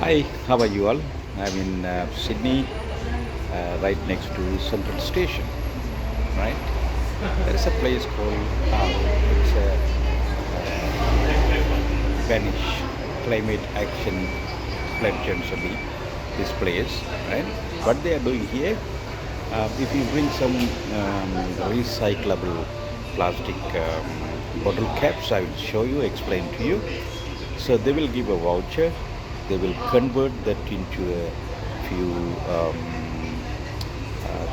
Hi, how are you all? I'm in Sydney, right next to Central Station, right? There is a place called it's a Spanish Climate Action Pledge and Soli, this place, right? What they are doing here, if you bring some recyclable plastic bottle caps, I will show you, explain to you. So they will give a voucher. They will convert that into a few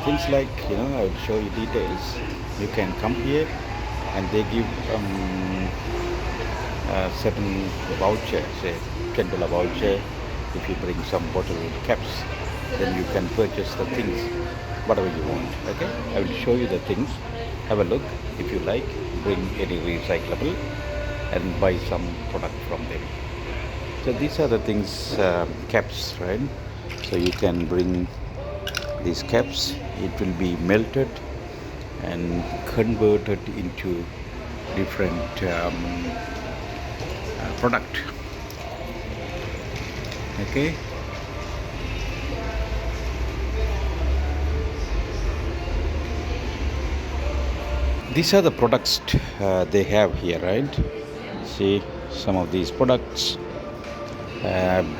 things like, I will show you details. You can come here and they give a certain voucher, say $10 voucher. If you bring some bottle caps, then you can purchase the things, whatever you want. Okay, I will show you the things. Have a look. If you like, bring any recyclable and buy some product from them. So these are the things, caps, right? So you can bring these caps. It will be melted and converted into different product. Okay. These are the products they have here, right? See, some of these products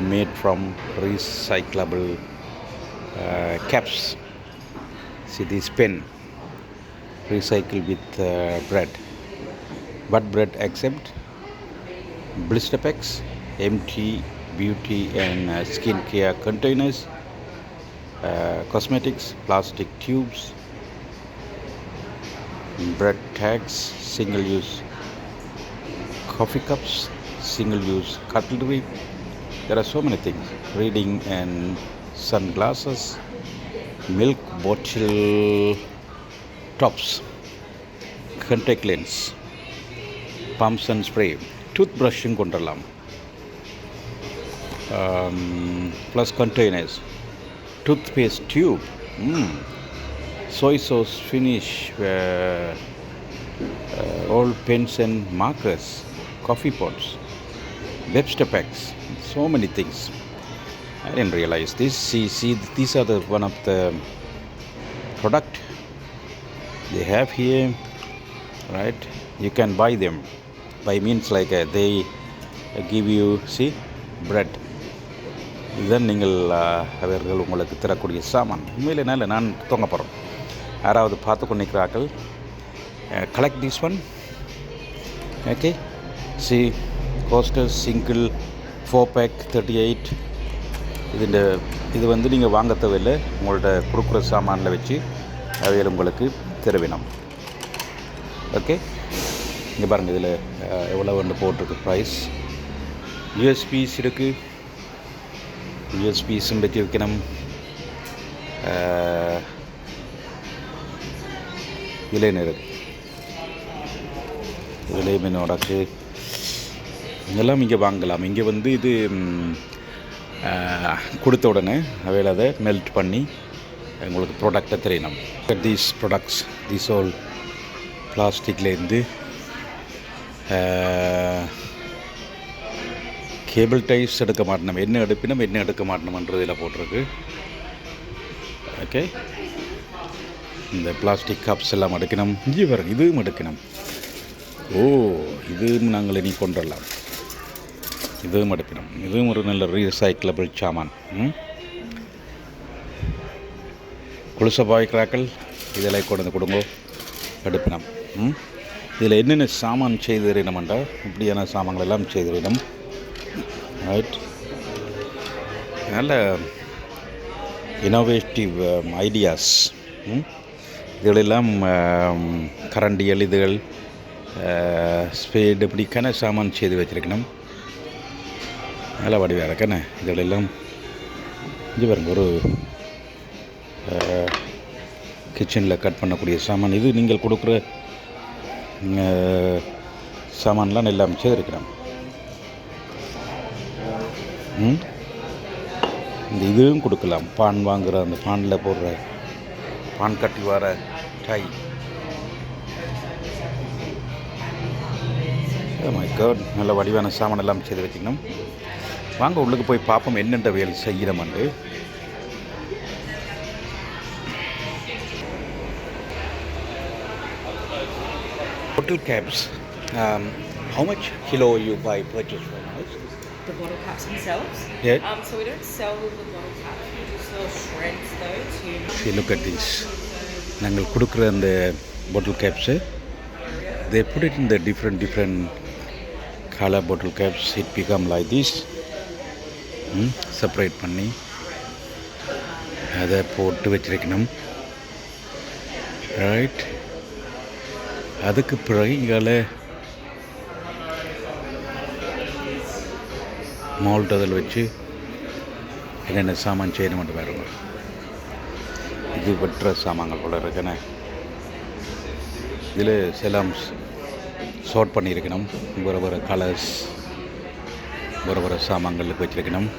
made from recyclable caps. See this pen, recycle with bread. What bread except Blisterpex, empty beauty and skincare containers, cosmetics, plastic tubes, bread tags, single-use coffee cups, single-use cutlery. There are so many things. Reading and sunglasses, milk bottle tops, contact lens, pumps and spray, toothbrushing கொண்டலாம், plus containers, toothpaste tube, soy sauce finish, old pens and markers, coffee pots, Webster packs, so many things. I didn't realize this. See, these are the one of the product they have here, right? You can buy them. By means like they give you, see, bread. இதுதான் நீங்கள் அவர்கள் உங்களுக்கு தரக்கூடிய சாமான். உண்மையில் என்னால் நான் தூங்க போகிறோம். யாராவது பார்த்து கொண்டிருக்கிறார்கள். Collect this one. Okay, C coaster single 4 pack 38. இது வந்து நீங்கள் வாங்க தேவையில்லை. உங்கள்ட்ட கொடுக்குற சாமானில் வச்சு அவையில் உங்களுக்கு தருவினம். ஓகே, இங்கே பாருங்கள், இதில் எவ்வளோ வந்து போட்டிருக்கு ப்ரைஸ். யூஎஸ்பிஸ் இருக்குது. யூஎஸ்பிஸும் பற்றி வைக்கணும். இளைஞர் இளைஞனோடக்கு இதெல்லாம் இங்கே வாங்கலாம். இங்கே வந்து இது கொடுத்த உடனே அவையில் அதை மெல்ட் பண்ணி உங்களுக்கு ப்ராடக்டை தெரியணும். தீஸ் ப்ராடக்ட்ஸ், தீஸ் ஆல் பிளாஸ்டிக்லேருந்து கேபிள் டைப்ஸ் எடுக்க மாட்டணும், என்ன எடுப்பினும் என்ன எடுக்க மாட்டணுமன்றதில் போட்டிருக்கு. ஓகே, இந்த பிளாஸ்டிக் கப்ஸ் எல்லாம் எடுக்கணும். இங்கே பாருங்க, இதுவும் எடுக்கணும். ஓ, இதுவும் நாங்கள் இனி கொண்டுடலாம். இதுவும் எடுக்கணும். இதுவும் ஒரு நல்ல ரீசைக்கிளபிள் சாமான். குளிச பாய்க்கிறாக்கள் இதெல்லாம் கொண்டு வந்து கொடுங்கோ, எடுப்பினம். இதில் என்னென்ன சாமான் செய்து தரணுமெண்டா இப்படியான சாமான்கள் எல்லாம் செய்து தரணும். ரைட், நல்ல இனோவேட்டிவ் ஐடியாஸ். இதுகளெல்லாம் கரண்டிகள், இதுகள், ஸ்பேடு, இப்படிக்கான சாமான் செய்து வச்சுருக்கணும். நல்ல வடிவாக இருக்கண்ணே. இதுகளெல்லாம் இது பாருங்க, ஒரு கிச்சனில் கட் பண்ணக்கூடிய சாமான். இது நீங்கள் கொடுக்குற சாமான்லாம் எல்லாம் செய்திருக்கிறோம். இந்த இதுவும் கொடுக்கலாம். பான் வாங்குகிற அந்த பானில் போடுற பான் கட்டி வர டை. மை காட், நல்ல வடிவான சாமான் எல்லாம் செய்து வச்சுக்கணும். வாங்க உள்ளுக்கு போய் பார்ப்போம் என்னென்ற வேலை செய்கிறோம்ண்டு. Bottle caps. How much kilo you buy purchase from us? The bottle caps themselves? Yeah. So we don't sell the bottle caps. We just sell shreds though to... See, look at this. நாங்கள் கொடுக்குற அந்த bottle caps, they put it in the different color bottle caps. It become like this. Separate பண்ணி அதை போட்டு வச்சிருக்கணும். Right. அதுக்கு பிறகு இங்கால மால்ட் அதில் வச்சு என்னென்ன சாமான் செய்யணும்னு பாருங்க. இது வெட்டுற சாமான்கள் போல இருக்குன்னு இதில் செலாம் ஷார்ட் பண்ணியிருக்கணும். வேறு கலர்ஸ் வேறு சாமான்களுக்கு வச்சிருக்கணும்.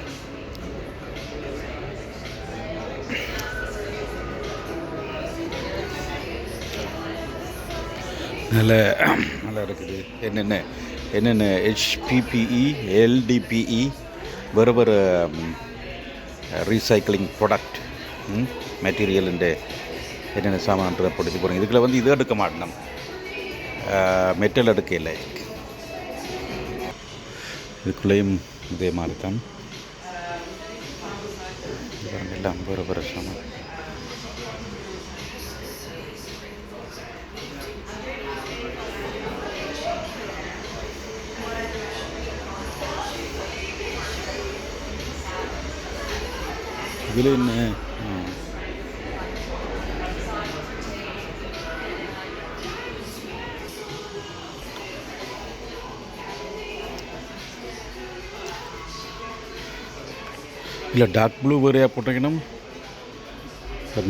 நல்லா இருக்குது. என்னென்ன HPPE LDPE வேறு ரீசைக்கிளிங் ப்ராடக்ட் மெட்டீரியலுண்டு என்னென்ன சாமான்ன்றதை படுத்தி போகிறோம். இதுக்குள்ள இது எடுக்க மாட்டோம், மெட்டல் எடுக்க இல்லை. இதுக்குள்ளேயும் இதே மாதிரி தான் எல்லாம் வேறு சாமான். இதில் என்ன இல்லை டார்க் ப்ளூ வேறையாக போட்டிருக்கணும்.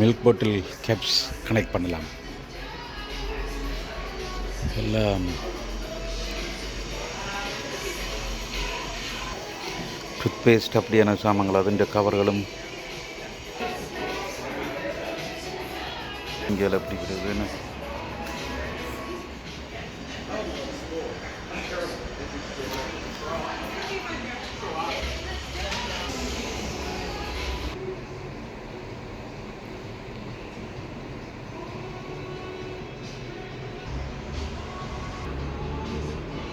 மில்க் பாட்டில் கேப்ஸ் கனெக்ட் பண்ணலாம். எல்லாம் டூத்பேஸ்ட் அப்படியான சாமான்கள் അതിൻ്റെ கவர்களும் இங்கே எப்படி இருக்குதுன்னு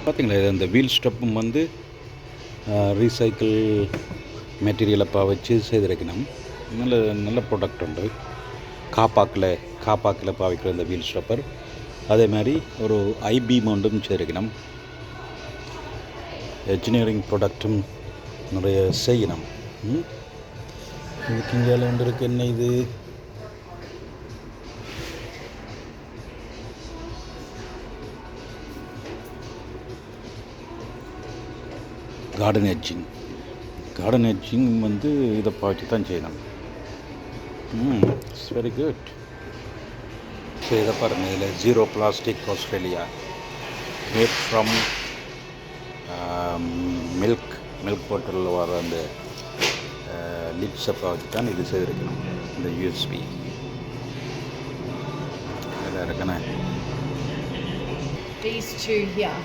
பார்த்தீங்களா. இந்த வீல் ஸ்டெப்பும் ரீசைக்கிள் மெட்டீரியலை வச்சு செய்திருக்கணும். நல்ல ப்ராடக்ட் உண்டு. காப்பாக்கில் பாவிக்கிற இந்த வீல் ஸ்டப்பர். அதே மாதிரி ஒரு ஐபீம் ஒன்றும் செய்திருக்கணும். என்ஜினியரிங் ப்ராடக்டும் நிறைய செய்யணும். இதுக்கு இங்கே ஒன்று இருக்குது. என்ன இது? கார்டன் எட்ஜிங் இதை பார்த்து தான் செய்யணும். It's very good. ஸோ இதை பாருங்கள். இதில் zero plastic Australia mat from milk பாட்டிலில் வர அந்த லிட்ஸை பார்த்து தான் இது செய்திருக்கணும். இந்த யூஎஸ்பி இதில் இருக்கணும். These two here.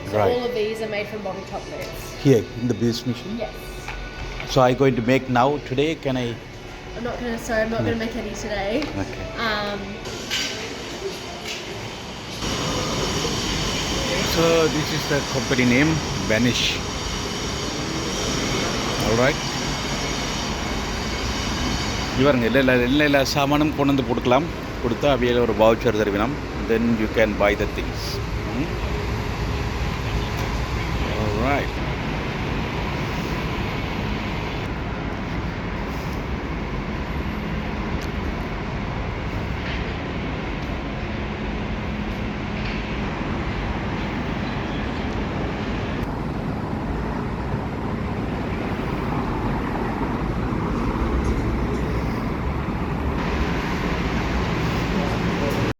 So right. All of these are made from bottle chocolates. Here in the Beast machine? Yes. So are you going to make now today? Can I? I'm not going to make any today. Okay. So this is the company name, Vanish. All right. இவருங்க எல்லா சாமானும் கொண்டு வந்து கொடுத்தா அப்படியே ஒரு voucher தருவினோம். Then you can buy the things. All right.